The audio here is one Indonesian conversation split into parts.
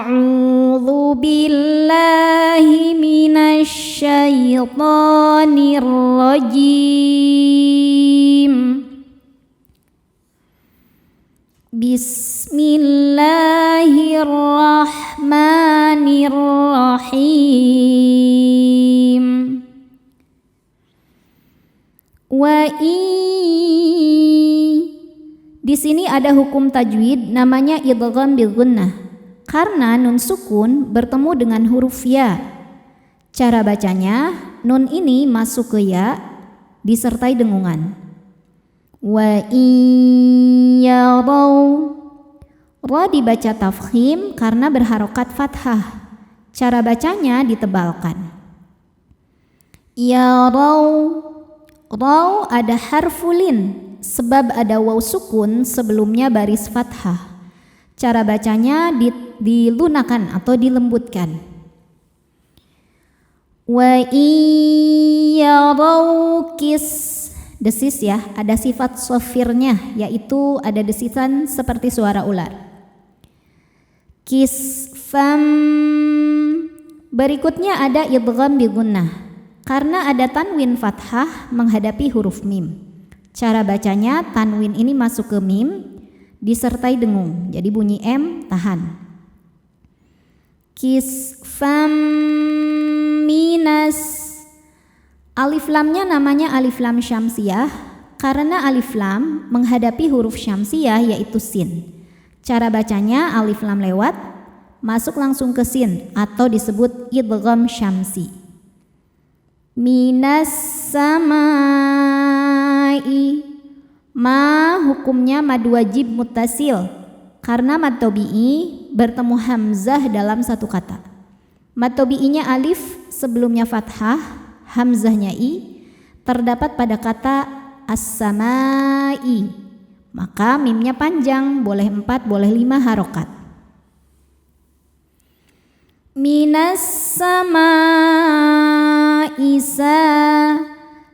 A'udzu billahi minasy syaithanir rajim. Bismillahirrahmanirrahim. Di sini ada hukum tajwid namanya idgham bil gunnah karena nun sukun bertemu dengan huruf ya. Cara bacanya, nun ini masuk ke ya disertai dengungan. Wa iyarau, ra dibaca tafkhim karena berharokat fathah. Cara bacanya ditebalkan. Yarau, raw ada harfulin sebab ada waw sukun sebelumnya baris fathah. Cara bacanya dilunakan atau dilembutkan. Wa iyarau desis ya, ada sifat sofirnya yaitu ada desisan seperti suara ular. Kisfam, berikutnya ada idgham bi gunnah karena ada tanwin fathah menghadapi huruf mim. Cara bacanya tanwin ini masuk ke mim disertai dengung, jadi bunyi M tahan. Kisfam minas, alif lamnya namanya alif lam syamsiyah karena alif lam menghadapi huruf syamsiyah yaitu sin. Cara bacanya alif lam lewat masuk langsung ke sin atau disebut idgham syamsi. Minas samai, ma hukumnya mad wajib muttasil karena mad tabi'i bertemu hamzah dalam satu kata. Mad tabi'inya alif sebelumnya fathah, hamzahnya i terdapat pada kata as-samai, maka mimnya panjang, boleh 4 boleh 5 harokat. Minas samai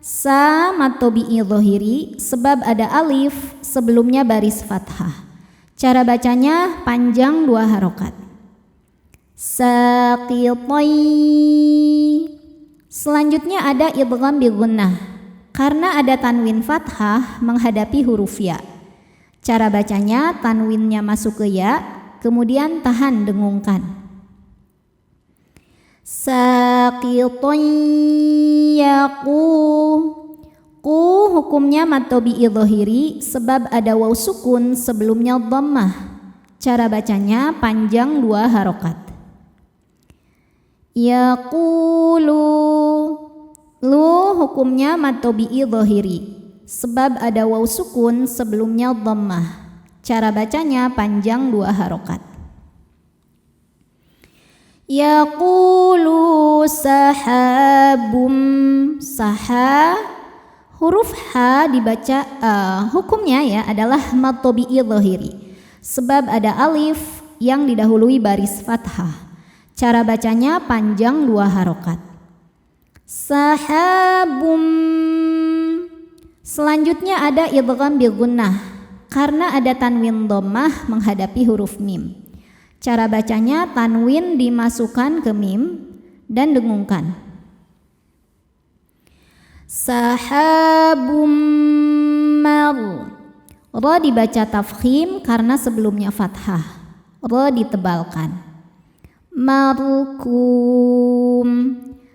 sa mad tabi'i dhahiri sebab ada alif sebelumnya baris fathah. Cara bacanya panjang 2 harokat. Saqitai, selanjutnya ada idgham bi gunnah karena ada tanwin fathah menghadapi huruf ya. Cara bacanya tanwinnya masuk ke ya, kemudian tahan dengungkan. Saqitai yaqu, ku hukumnya mad tabi'i dhahiri sebab ada waw sukun sebelumnya dhammah. Cara bacanya panjang 2 harokat. Yaqulu, lu hukumnya mad tabi'i dhahiri sebab ada waw sukun sebelumnya dhammah. Cara bacanya panjang 2 harokat. Yaqulu sahabum, saha huruf H dibaca hukumnya ya adalah mad tabi'i dhahiri sebab ada alif yang didahului baris fathah. Cara bacanya panjang 2 harokat. Sahabum, selanjutnya ada idgham bil gunnah karena ada tanwin dhammah menghadapi huruf mim. Cara bacanya tanwin dimasukkan ke mim dan dengungkan. Sahabum mar, ra dibaca tafkhim karena sebelumnya fathah, ra ditebalkan. Markum,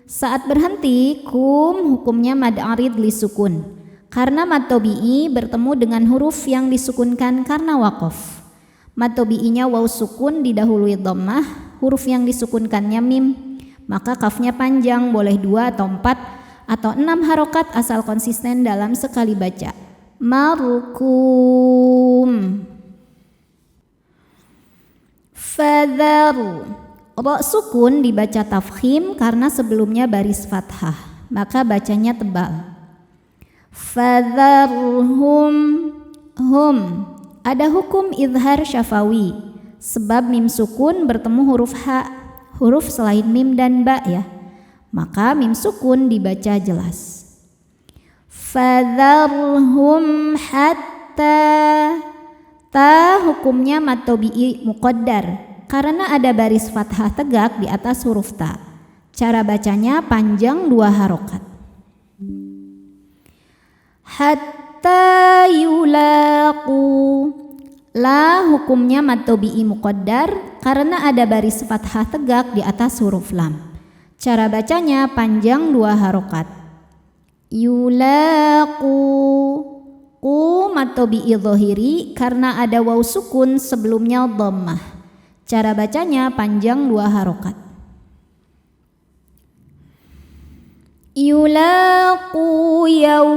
saat berhenti kum hukumnya mad arid li sukun karena mad tabi'i bertemu dengan huruf yang disukunkan karena waqaf. Mad tabi'inya waw sukun didahului dhammah, huruf yang disukunkannya mim, maka kafnya panjang, boleh 2 atau 4 atau 6 harokat asal konsisten dalam sekali baca. Markum. Fadharu, ra sukun dibaca tafkhim karena sebelumnya baris fathah, maka bacanya tebal. Fadharhum, hum ada hukum izhar syafawi sebab mim sukun bertemu huruf H, huruf selain mim dan ba ya, maka mim sukun dibaca jelas. Fadharhum hatta, ta hukumnya mad tabi'i muqaddar karena ada baris fathah tegak di atas huruf ta. Cara bacanya panjang 2 harokat. Hatta yulaqu. La hukumnya mad tabi'i muqaddar karena ada baris fathah tegak di atas huruf lam. Cara bacanya panjang 2 harokat. Yulaqu. Ku mad tabi'i dhahiri karena ada waw sukun sebelumnya dhammah. Cara bacanya panjang 2 harokat. Yulaqu yaw.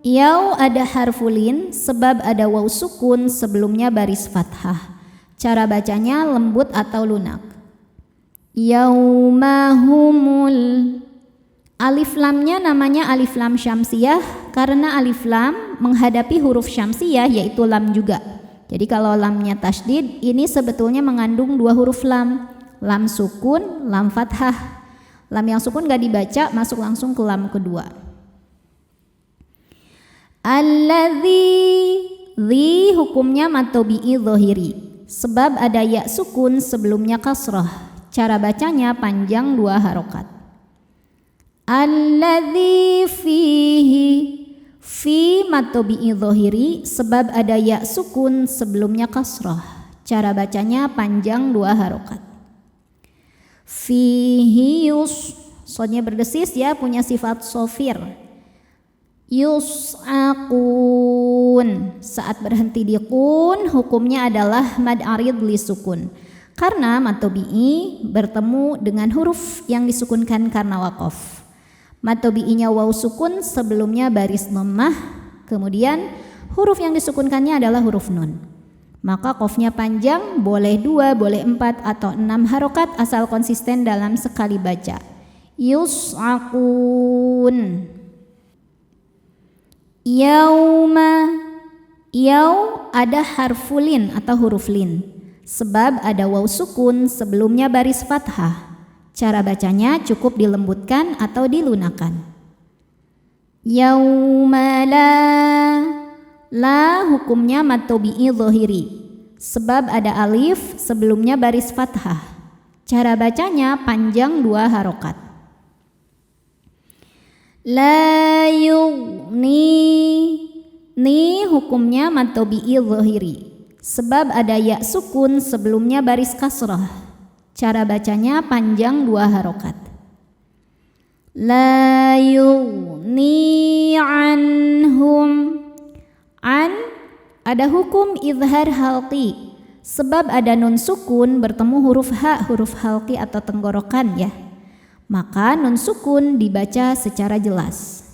Yaw ada harfulin sebab ada waw sukun sebelumnya baris fathah. Cara bacanya lembut atau lunak. Yaumahumul. Alif lamnya namanya alif lam syamsiyah karena alif lam menghadapi huruf syamsiyah yaitu lam juga. Jadi kalau lamnya tasydid ini sebetulnya mengandung 2 huruf lam. Lam sukun, lam fathah. Lam yang sukun gak dibaca, masuk langsung ke lam kedua. Alladzi. Dzi hukumnya mad tabi'i dhahiri sebab ada ya sukun sebelumnya kasrah. Cara bacanya panjang 2 harokat. Alladzi fihi. Fi mad tabi'i dhahiri sebab ada ya sukun sebelumnya kasrah. Cara bacanya panjang 2 harokat. Fihi yus. Sodnya berdesis ya, punya sifat sofir. Yus'aqun. Saat berhenti di kun hukumnya adalah mad arid li sukun karena mad tabi'i bertemu dengan huruf yang disukunkan karena waqaf. Mad tabi'inya waw sukun sebelumnya baris dhammah, kemudian huruf yang disukunkannya adalah huruf nun. Maka qafnya panjang, boleh 2, boleh 4 atau 6 harokat asal konsisten dalam sekali baca. Yus'aqun. Yauma. Yaw ada harfulin atau huruf lin sebab ada waw sukun sebelumnya baris fathah. Cara bacanya cukup dilembutkan atau dilunakan. Yaumala. La hukumnya mad tabi'i dhahiri sebab ada alif sebelumnya baris fathah. Cara bacanya panjang 2 harokat. La yughni. Ni hukumnya mad tabi'i dhahiri sebab ada ya sukun sebelumnya baris kasrah. Cara bacanya panjang 2 harokat. La yughni anhum. An ada hukum izhar halqi sebab ada nun sukun bertemu huruf ha, huruf halqi atau tenggorokan ya. Maka nun sukun dibaca secara jelas.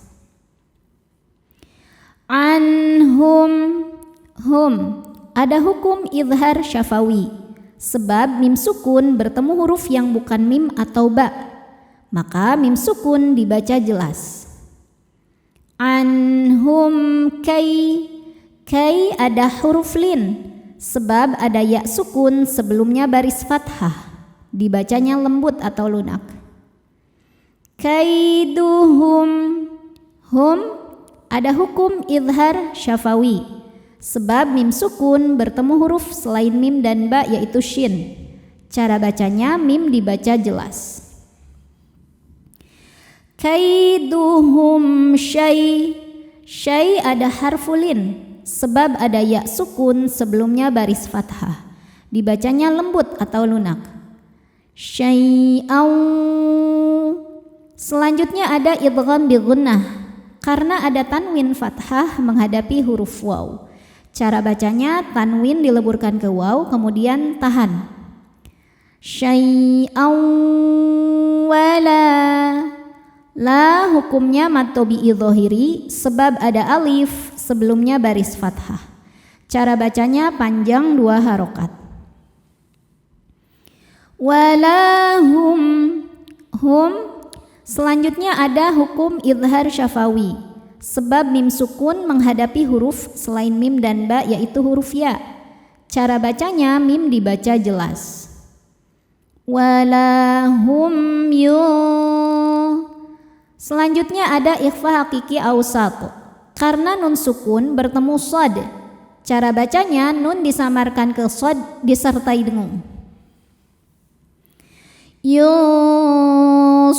Anhum. Hum ada hukum izhar syafawi sebab mim sukun bertemu huruf yang bukan mim atau ba. Maka mim sukun dibaca jelas. Anhum kai. Kai ada huruf lin sebab ada ya sukun sebelumnya baris fathah. Dibacanya lembut atau lunak. Kaiduhum. Hum ada hukum izhar syafawi sebab mim sukun bertemu huruf selain mim dan ba yaitu shin. Cara bacanya mim dibaca jelas. Kaiduhum syai. Syai ada harfulin sebab ada ya sukun sebelumnya baris fathah. Dibacanya lembut atau lunak. Syai'au. Selanjutnya ada idgham bi gunnah karena ada tanwin fathah menghadapi huruf waw. Cara bacanya tanwin dileburkan ke waw kemudian tahan. Syai'au wala. La hukumnya mad tabi'i dhahiri sebab ada alif sebelumnya baris fathah. Cara bacanya panjang 2 harokat. Walahum. Hum. Selanjutnya ada hukum izhar syafawi sebab mim sukun menghadapi huruf selain mim dan ba yaitu huruf ya. Cara bacanya mim dibaca jelas. Walahum Selanjutnya ada ikhfa hakiki awsat karena nun sukun bertemu shad. Cara bacanya nun disamarkan ke shad disertai dengung. yunsarun.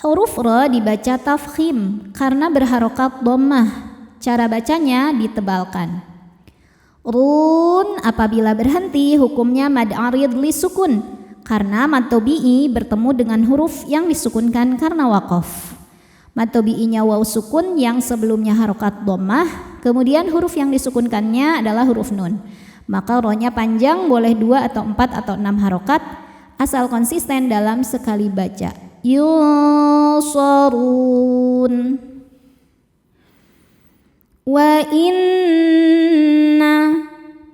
Huruf ra dibaca tafkhim karena berharokat dhammah. Cara bacanya ditebalkan. Run apabila berhenti hukumnya mad arid li sukun karena mad tabi'i bertemu dengan huruf yang disukunkan karena waqaf. Mad tabi'inya waw sukun yang sebelumnya harokat dhammah, kemudian huruf yang disukunkannya adalah huruf nun. Maka ra-nya panjang, boleh 2 atau 4 atau 6 harokat asal konsisten dalam sekali baca. Yunsarun. Wa inna.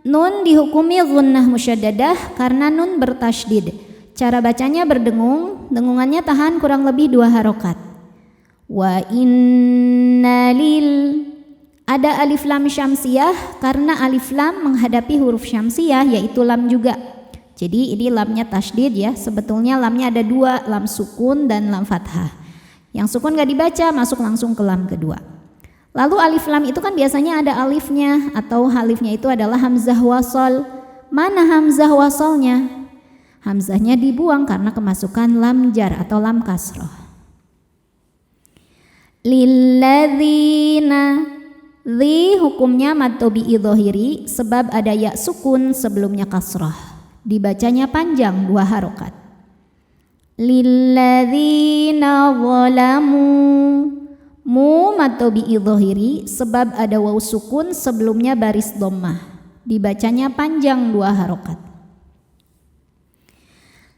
Nun dihukumi gunnah musyaddadah karena nun bertasydid. Cara bacanya berdengung, dengungannya tahan kurang lebih 2 harokat. Wa inna lil. Ada alif lam syamsiyah karena alif lam menghadapi huruf syamsiyah yaitu lam juga. Jadi ini lamnya tasydid ya. Sebetulnya lamnya ada 2, lam sukun dan lam fathah. Yang sukun gak dibaca, masuk langsung ke lam kedua. Lalu alif lam itu kan biasanya ada alifnya atau alifnya itu adalah hamzah wasol. Mana hamzah wasolnya? Hamzahnya dibuang karena kemasukan lam jar atau lam kasroh. Lilladzina. Dhi hukumnya mad tabi'i dhahiri sebab ada ya sukun sebelumnya kasroh. Dibacanya panjang 2 harokat. Lilladzina zalamu. Mu mad tabi'i dhahiri sebab ada waw sukun sebelumnya baris dhammah. Dibacanya panjang 2 harokat.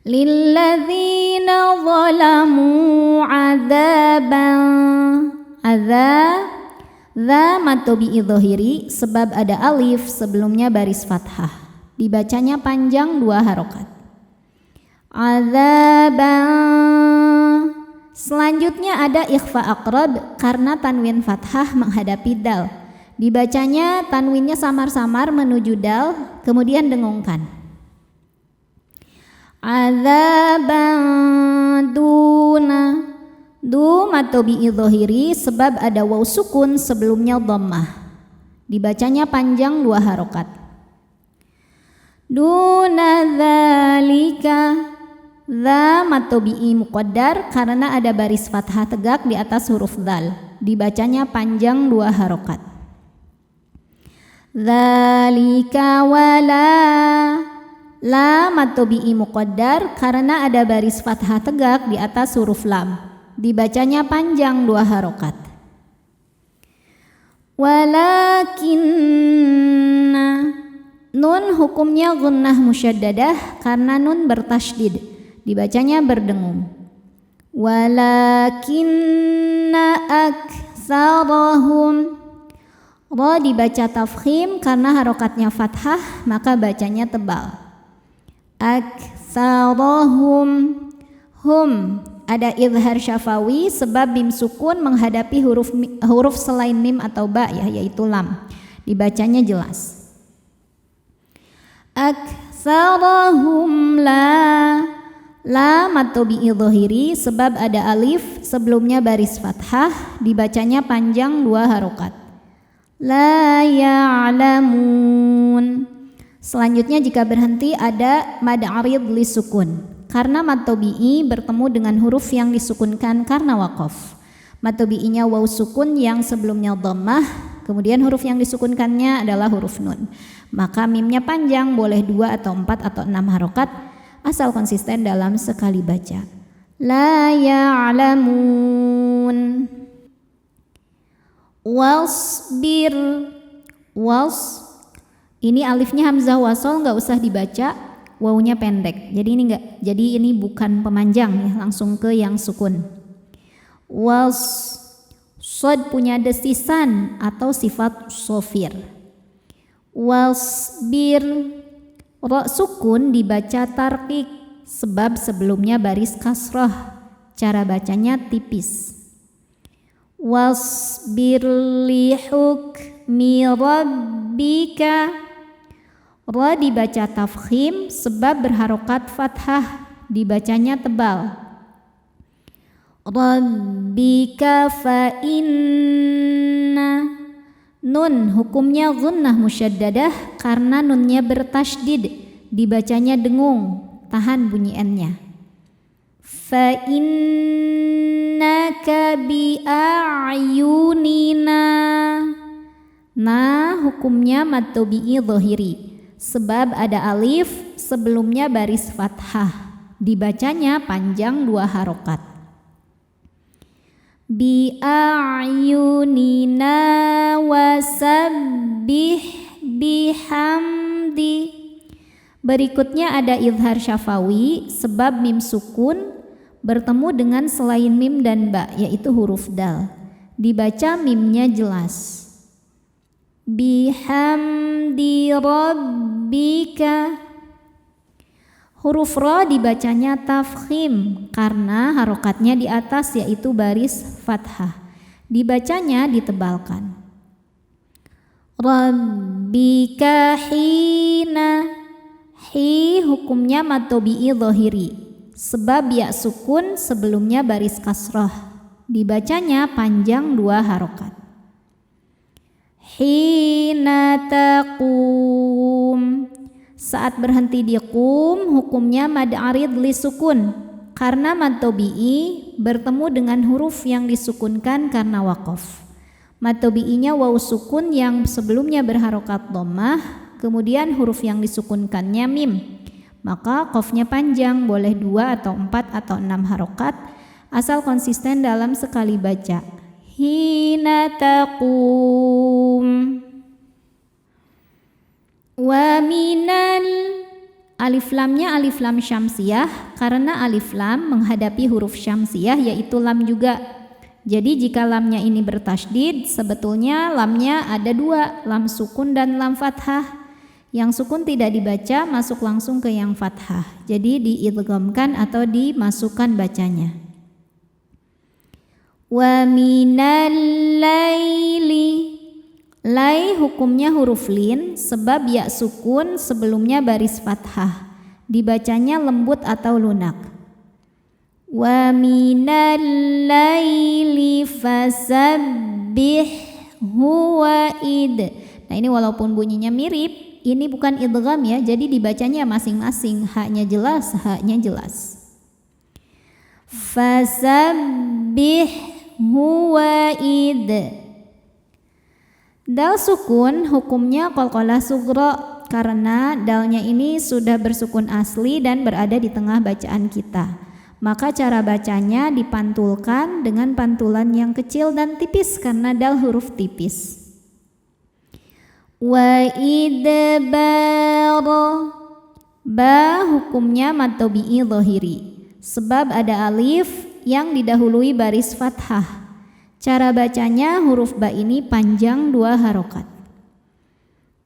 Lilladzina zalamu adzaban. Dza mad tabi'i dhahiri sebab ada alif sebelumnya baris fathah. Dibacanya panjang 2 harokat. Adzaban. Selanjutnya ada ikhfa aqrab karena tanwin fathah menghadapi dal. Dibacanya tanwinnya samar-samar menuju dal, kemudian dengungkan. Adzaban duna. Du mad tabi'i dhahiri sebab ada waw sukun sebelumnya dhammah. Dibacanya panjang 2 harokat. Duna dzalika. Dza mad tabi'i muqaddar karena ada baris fathah tegak di atas huruf dzal. Dibacanya panjang 2 harokat. Dzalika wala. La mad tabi'i muqaddar karena ada baris fathah tegak di atas huruf lam. Dibacanya panjang 2 harokat. Walakinna. Nun hukumnya gunnah musyaddadah karena nun bertasydid. Dibacanya berdengung. Walakinna aktsarahum. Ra dibaca tafkhim karena harokatnya fathah maka bacanya tebal. Aktsarahum. Hum ada idhar syafawi sebab mim sukun menghadapi huruf selain mim atau ba ya, yaitu lam. Dibacanya jelas. Aktsarahum la. La mad tabi'i dhahiri sebab ada alif sebelumnya baris fathah. Dibacanya panjang 2 harokat. La ya'lamun. Selanjutnya jika berhenti ada mad arid li sukun karena mad tabi'i bertemu dengan huruf yang disukunkan karena waqaf. Mad tabi'inya waw sukun yang sebelumnya dhammah, kemudian huruf yang disukunkannya adalah huruf nun. Maka mimnya panjang, boleh 2 atau 4 atau 6 harokat asal konsisten dalam sekali baca. La ya'lamun. Wasbir. Was. Ini alifnya hamzah wasol nggak usah dibaca, wawunya pendek. Jadi ini bukan pemanjang ya, langsung ke yang sukun. Was. Sod punya desisan atau sifat sofir. Wasbir. Ra sukun dibaca tarqiq sebab sebelumnya baris kasroh. Cara bacanya tipis. Wasbir li hukmi rabbika. Ra dibaca tafkhim sebab berharokat fathah. Dibacanya tebal. Rabbika fa inna. Nun hukumnya gunnah musyaddadah karena nunnya bertasydid. Dibacanya dengung, tahan bunyi n-nya. Fa innaka bi a'yunina. Nah, hukumnya mad tabi'i dhahiri sebab ada alif sebelumnya baris fathah. Dibacanya panjang 2 harokat. Bi a'yunina wasabbih bihamdi. Berikutnya ada idhar syafawi sebab mim sukun bertemu dengan selain mim dan ba, yaitu huruf dal. Dibaca mimnya jelas. Bihamdi rabbika. Huruf ra dibacanya tafkhim karena harokatnya di atas yaitu baris fathah. Dibacanya ditebalkan. Rabbika hina. Hi hukumnya mad tabi'i dhahiri sebab ya sukun sebelumnya baris kasrah. Dibacanya panjang 2 harokat. Hina taqum. Saat berhenti di qum hukumnya mad arid li sukun karena mad tabi'i bertemu dengan huruf yang disukunkan karena waqaf. Mad tabi'inya waw sukun yang sebelumnya berharokat dhammah, kemudian huruf yang disukunkannya mim. Maka qafnya panjang, boleh 2 atau 4 atau 6 harokat asal konsisten dalam sekali baca. Hina taqum. Wa minal. Alif lamnya alif lam syamsiyah karena alif lam menghadapi huruf syamsiyah yaitu lam juga. Jadi jika lamnya ini bertasydid sebetulnya lamnya ada 2, lam sukun dan lam fathah. Yang sukun tidak dibaca, masuk langsung ke yang fathah. Jadi diidghamkan atau dimasukkan bacanya. Wa minal laili. Lai hukumnya huruf lin sebab ya sukun sebelumnya baris fathah. Dibacanya lembut atau lunak. Wa minal laili fasabbihhu wa'id. Nah ini walaupun bunyinya mirip, ini bukan idgham ya, jadi dibacanya masing-masing. Haknya jelas, haknya jelas. Fasabbihhu wa'id. Dal sukun hukumnya qalqalah sughra karena dalnya ini sudah bersukun asli dan berada di tengah bacaan kita. Maka cara bacanya dipantulkan dengan pantulan yang kecil dan tipis karena dal huruf tipis. Wa idbar. Ba hukumnya mad tabi'i dhahiri sebab ada alif yang didahului baris fathah. Cara bacanya huruf ba ini panjang 2 harokat.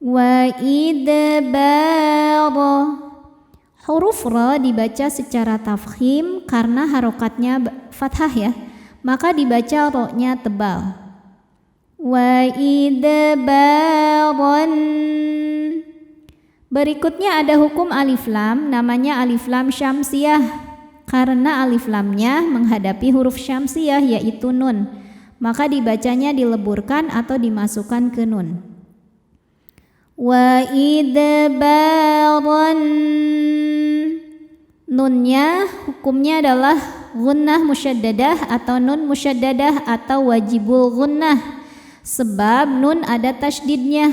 Wa idbar. Huruf ra dibaca secara tafkhim karena harokatnya fathah ya, maka dibaca ro-nya tebal. Wa idbaran. Berikutnya ada hukum alif lam, namanya alif lam syamsiyah karena alif lamnya menghadapi huruf syamsiyah yaitu nun, maka dibacanya dileburkan atau dimasukkan ke nun. Wa idbaran. Nunnya hukumnya adalah gunnah musyaddadah atau nun musyaddadah atau wajibul gunnah sebab nun ada tasydidnya.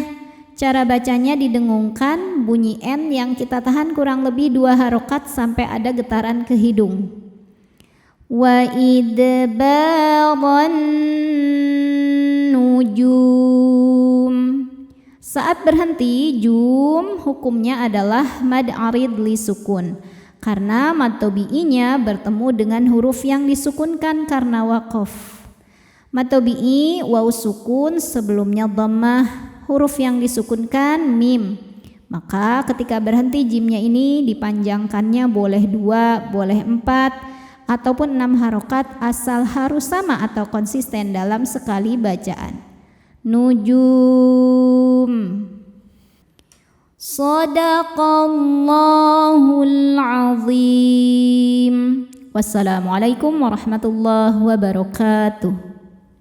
Cara bacanya didengungkan bunyi n yang kita tahan kurang lebih 2 harokat sampai ada getaran ke hidung. Wa idbaran nujum. Saat berhenti jum hukumnya adalah mad arid li sukun karena mad tabi'inya bertemu dengan huruf yang disukunkan karena waqaf. Mad tabi'i waw sukun sebelumnya dhammah, huruf yang disukunkan mim. Maka ketika berhenti jimnya ini dipanjangkannya boleh 2, boleh 4 ataupun 6 harokat asal harus sama atau konsisten dalam sekali bacaan. Nujum. Shadaqallahul azim. Wassalamualaikum warahmatullahi wabarakatuh.